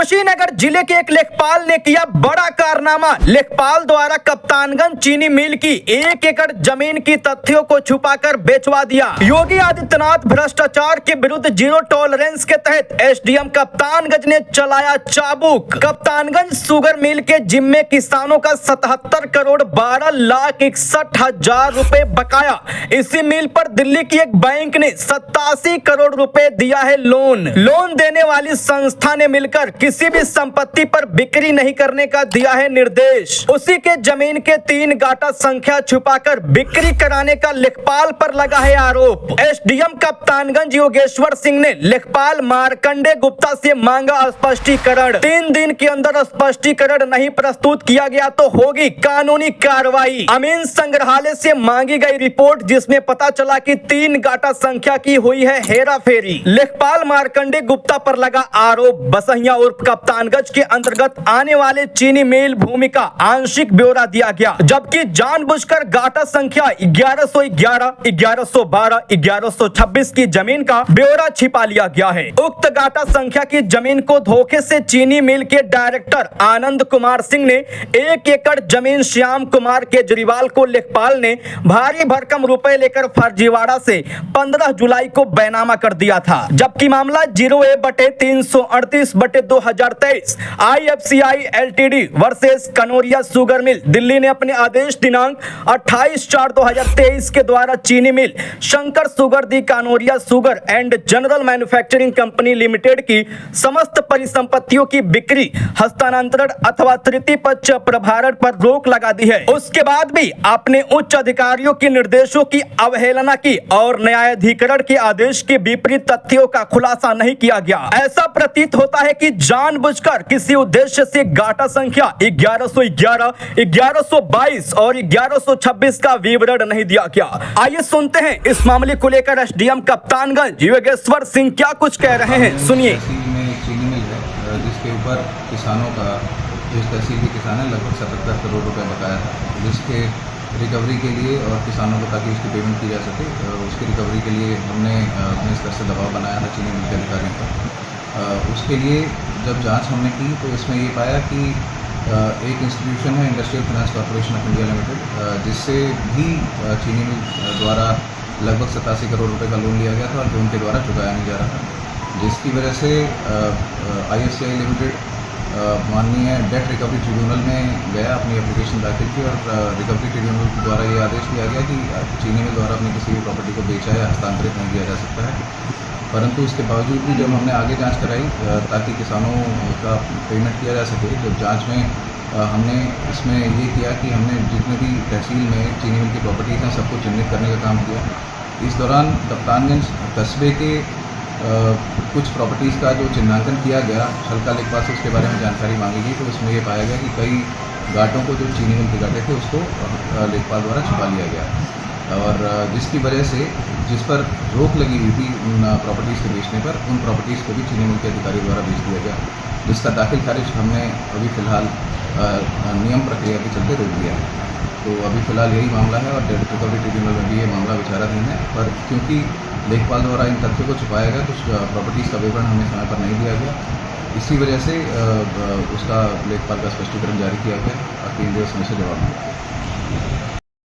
कुशीनगर जिले के एक लेखपाल ने किया बड़ा कारनामा। लेखपाल द्वारा कप्तानगंज चीनी मिल की 1 एकड़ जमीन की तथ्यों को छुपाकर बेचवा दिया। योगी आदित्यनाथ भ्रष्टाचार के विरुद्ध जीरो टॉलरेंस के तहत एसडीएम कप्तानगंज ने चलाया चाबुक। कप्तानगंज शुगर मिल के जिम्मे किसानों का 77 करोड़ 12,61,000 रुपए बकाया। इसी मिल पर दिल्ली की एक बैंक ने 87 करोड़ रुपए दिया है लोन। लोन देने वाली संस्था ने मिलकर किसी भी संपत्ति पर बिक्री नहीं करने का दिया है निर्देश। उसी के जमीन के 3 गाटा संख्या छुपाकर बिक्री कराने का लेखपाल पर लगा है आरोप। एसडीएम कप्तानगंज योगेश्वर सिंह ने लेखपाल मार्कंडे गुप्ता से मांगा स्पष्टीकरण। 3 दिन के अंदर स्पष्टीकरण नहीं प्रस्तुत किया गया तो होगी कानूनी कार्रवाई। अमीन संग्रहालय से मांगी गई रिपोर्ट जिसमें पता चला कि 3 गाटा संख्या की हुई है हेरा फेरी। लेखपाल मार्कंडे गुप्ता पर लगा आरोप। बसहिया उर्फ कप्तानगंज के अंतर्गत आने वाले चीनी मिल भूमि का आंशिक ब्यौरा दिया गया, जबकि जानबूझकर गाटा संख्या 1111, 1112, 1126 की जमीन का ब्यौरा छिपा लिया गया है। उक्त गाटा संख्या की जमीन को धोखे से चीनी मिल के डायरेक्टर आनंद कुमार सिंह ने 1 एकड़ जमीन श्याम कुमार केजरीवाल को लेखपाल ने भारी भरकम रुपए लेकर फर्जीवाड़ा से 15 जुलाई को बैनामा कर दिया था, जबकि मामला 0A/338/2023 IFCI LTD versus Kanoria sugar mill Delhi ने अपने आदेश दिनांक 28/4/2023 के द्वारा चीनी mill Shankar sugar the Kanoria sugar and general manufacturing company limited की समस्त परिसंपत्तियों की बिक्री, हस्तांतरण अथवा तृतीय पक्ष प्रभारण पर रोक लगा दी है। उसके बाद भी आपने उच्च अधिकारियों के निर्देशों की अवहेलना की और न्यायाधिकरण के आदेश के विपरीत तथ्यों का खुलासा नहीं किया गया। ऐसा प्रतीत होता है कि जानबूझकर किसी उद्देश्य से गाटा संख्या 1111, 1122 और 1126 का विवरण नहीं दिया गया। आइए सुनते हैं इस मामले को लेकर एसडीएम कप्तानगंज योगेश्वर सिंह क्या कुछ कह रहे हैं, सुनिए। चीनी मिल है जिसके ऊपर किसानों का, जिस तहसील के किसान है, लगभग 77 करोड़ रुपए बकाया था, जिसके रिकवरी के लिए और किसानों को ताकि उसकी पेमेंट की जा सके, उसकी रिकवरी के लिए हमने अपने स्तर से दबाव बनाया था चीनी मिल के अधिकारियों पर। उसके लिए जब जांच हमने की तो इसमें ये पाया कि एक इंस्टीट्यूशन है industrial finance corporation of India limited, जिससे भी चीनी मिल द्वारा लगभग 87 करोड़ रुपए का लोन लिया गया था और जो उनके द्वारा चुकाया नहीं जा रहा था, जिसकी वजह से IFCI लिमिटेड माननीय डेट रिकवरी ट्रिब्यूनल में गया, अपनी एप्लीकेशन दाखिल की और रिकवरी ट्रिब्यूनल द्वारा ये आदेश दिया गया कि चीनी मिल द्वारा अपनी किसी भी प्रॉपर्टी को बेचा या हस्तांतरित नहीं किया जा सकता है। परंतु इसके बावजूद भी जब हमने आगे जांच कराई ताकि किसानों का पेमेंट किया जा सके, जब जांच में हमने इसमें ये किया कि हमने जितने भी तहसील में चीनी मिल की प्रॉपर्टीज़ हैं सबको चिन्हित करने का काम किया। इस दौरान कप्तानगंज कस्बे के कुछ प्रॉपर्टीज़ का जो चिन्हांकन किया गया हल्का लेखपाल से, उसके बारे में जानकारी मांगी गई तो उसमें ये पाया गया कि कई गाटों को जो चीनी मिल के गाटे थे उसको लेखपाल द्वारा छुपा लिया गया और जिसकी वजह से जिस पर रोक लगी हुई थी उन प्रॉपर्टीज़ के बेचने पर, उन प्रॉपर्टीज़ को भी चीनी मिल के अधिकारी द्वारा बेच दिया गया, जिसका दाखिल खारिज हमने अभी फ़िलहाल नियम प्रक्रिया के चलते रोक दिया है। तो अभी फ़िलहाल यही मामला है और डेट रिकवरी ट्रिब्यूनल में भी ये मामला विचाराधीन है, पर क्योंकि लेखपाल द्वारा इन तथ्यों को छुपाया गया तो प्रॉपर्टीज़ का विवरण हमें समय पर नहीं दिया गया, इसी वजह से उसका लेखपाल का स्पष्टीकरण जारी किया गया और 3 दिवस में से जवाब मिला।